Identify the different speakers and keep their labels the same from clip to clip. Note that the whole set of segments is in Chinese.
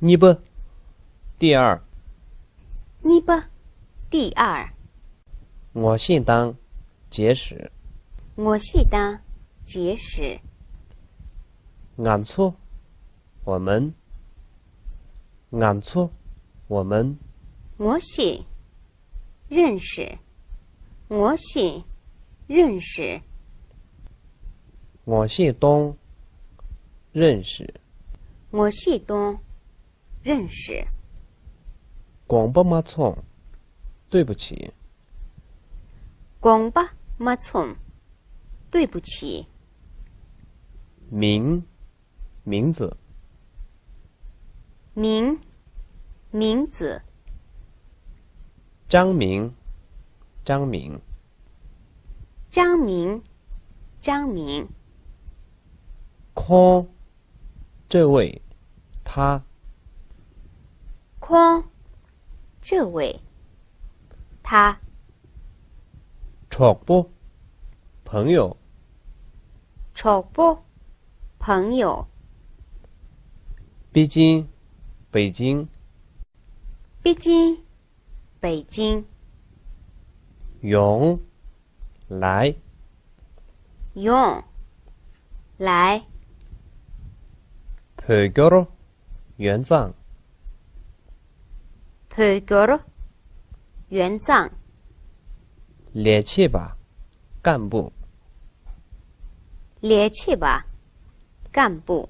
Speaker 1: 你不，第二。
Speaker 2: 你不，第二。
Speaker 1: 我姓当，结识。
Speaker 2: 我是当，结识。
Speaker 1: 俺错，我们。俺错，我们。
Speaker 2: 我是，认识。我是，认识。
Speaker 1: 我姓东，认识。
Speaker 2: 我是东，认识。
Speaker 1: 广播马错，对不起。
Speaker 2: 广播马错，对不起。
Speaker 1: 名，名字。
Speaker 2: 名，名字。
Speaker 1: 张明，张明。
Speaker 2: 张明，张明。
Speaker 1: 匡，这位，他。
Speaker 2: 匡，这位，他。
Speaker 1: 戳不，朋友。
Speaker 2: 戳不，朋友。
Speaker 1: 北京，北京。
Speaker 2: 北京，北京。
Speaker 1: 勇，来。
Speaker 2: 勇，来。
Speaker 1: 陪哥罗，援藏。
Speaker 2: 陪哥罗，援藏。
Speaker 1: 列去吧，干部。
Speaker 2: 列去吧，干部。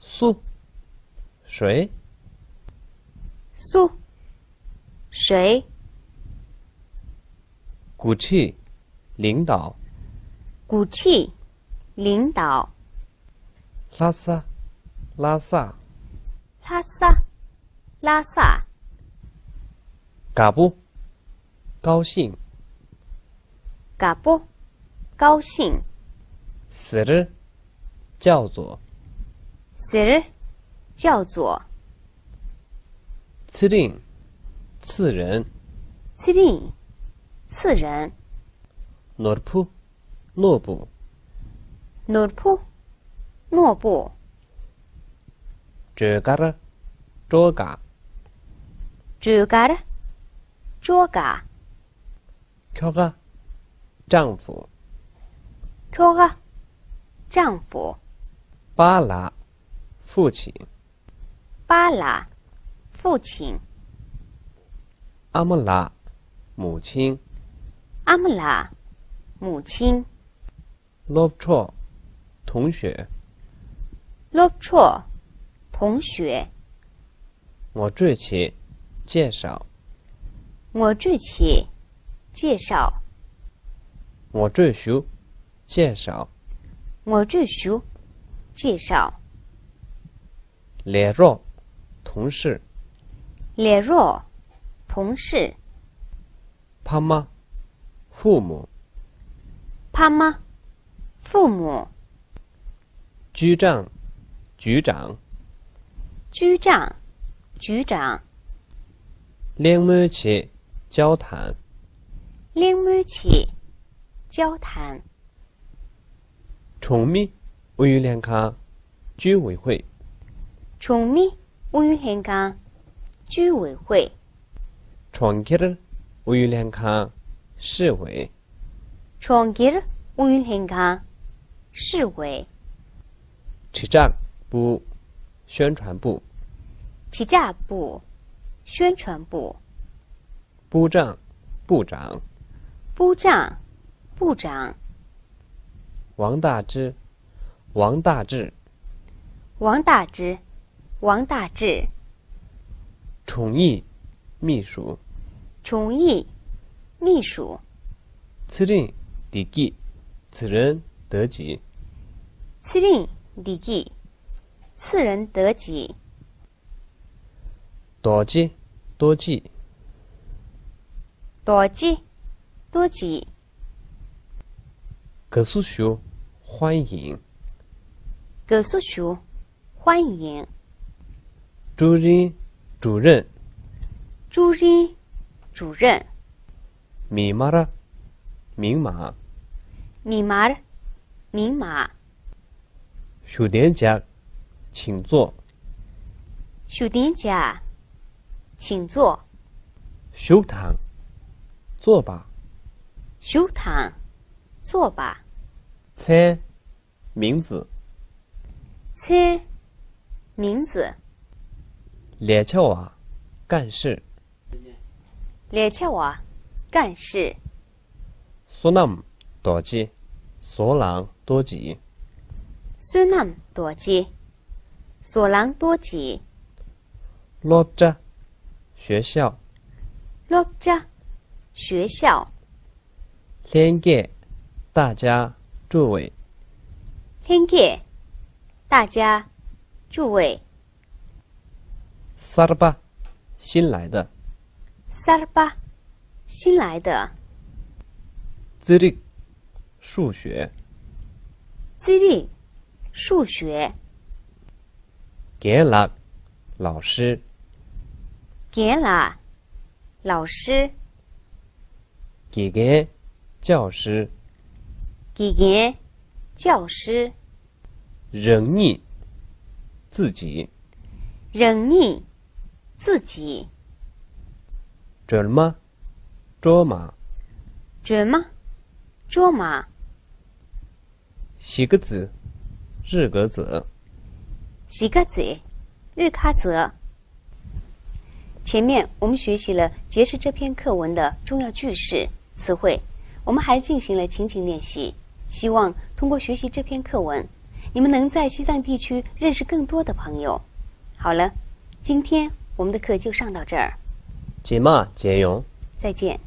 Speaker 1: 苏，谁？
Speaker 2: 苏，谁？
Speaker 1: 鼓气，领导。
Speaker 2: 鼓气，领导。
Speaker 1: 拉萨，拉萨。
Speaker 2: 拉萨，拉萨。
Speaker 1: 嘎布，高兴。
Speaker 2: 嘎布，高兴。
Speaker 1: 死日，叫做。
Speaker 2: 死日，叫做。
Speaker 1: 次令，次人。
Speaker 2: 次令，次人。
Speaker 1: 诺布，诺布。
Speaker 2: 诺布，诺布。
Speaker 1: 这嘎了，这嘎。
Speaker 2: 这嘎了，这嘎。
Speaker 1: 这个，丈夫。
Speaker 2: 这个，丈夫。
Speaker 1: 巴拉，父亲。
Speaker 2: 巴拉，父亲。
Speaker 1: 阿姆拉，母亲。
Speaker 2: 阿姆拉，母亲。
Speaker 1: 罗布绰，同学。
Speaker 2: 罗布绰，同学。
Speaker 1: 我这期介绍。
Speaker 2: 我这期介绍。
Speaker 1: 我这书介绍。
Speaker 2: 我这书介绍。
Speaker 1: 联络，同事。
Speaker 2: 联络，同事。
Speaker 1: 爸妈，父母。
Speaker 2: 爸妈，父母。
Speaker 1: 局长，局长。
Speaker 2: 局长，局长。
Speaker 1: 两门起交谈。
Speaker 2: 两门起交谈。
Speaker 1: 崇密委员联康居委会。
Speaker 2: 崇密委员联康居委会。
Speaker 1: 创吉委员联康市委。
Speaker 2: 创吉委员联康市委。
Speaker 1: 气象部宣传部。
Speaker 2: 气象部宣传部。
Speaker 1: 部长，部长。
Speaker 2: 部长，部长。
Speaker 1: 王大之，王大治。
Speaker 2: 王大之，王大治。
Speaker 1: 宠义，秘书。
Speaker 2: 宠义，秘书。
Speaker 1: 次令第几，此人得吉。
Speaker 2: 次令第几，次人得吉。
Speaker 1: 多吉，多吉。
Speaker 2: 多吉，多吉。
Speaker 1: 各宿学欢迎。
Speaker 2: 各宿学欢迎。
Speaker 1: 主任，主任。
Speaker 2: 主任，主任。
Speaker 1: 密码了，明码。
Speaker 2: 密码，明码。
Speaker 1: 学店家，请坐。
Speaker 2: 树丁家，请坐。
Speaker 1: 休堂，坐吧。
Speaker 2: 休堂，坐吧。
Speaker 1: 猜，名字。
Speaker 2: 猜，名字。
Speaker 1: 列翘娃，干事。
Speaker 2: 列翘娃，干事。
Speaker 1: 苏南多吉，索朗多吉。
Speaker 2: 苏南多吉，索朗多吉。
Speaker 1: 落着，学校。
Speaker 2: 落着，学校。
Speaker 1: 连给大家诸位。
Speaker 2: 连给大家诸位。
Speaker 1: 萨尔巴，新来的。
Speaker 2: 萨尔巴，新来的。
Speaker 1: 智力，数学。
Speaker 2: 智力，数学。
Speaker 1: 给了，老师。
Speaker 2: 给了，老师。
Speaker 1: 给教师。
Speaker 2: 给教师。
Speaker 1: 人你，自己。
Speaker 2: 人你，自己。
Speaker 1: 准吗？卓玛。
Speaker 2: 准吗？卓玛。
Speaker 1: 西个子，日个子。
Speaker 2: 西个子，日喀则。前面我们学习了结识这篇课文的重要句式、词汇，我们还进行了情景练习。希望通过学习这篇课文，你们能在西藏地区认识更多的朋友。好了，今天我们的课就上到这儿，
Speaker 1: 解码解用。
Speaker 2: 再见。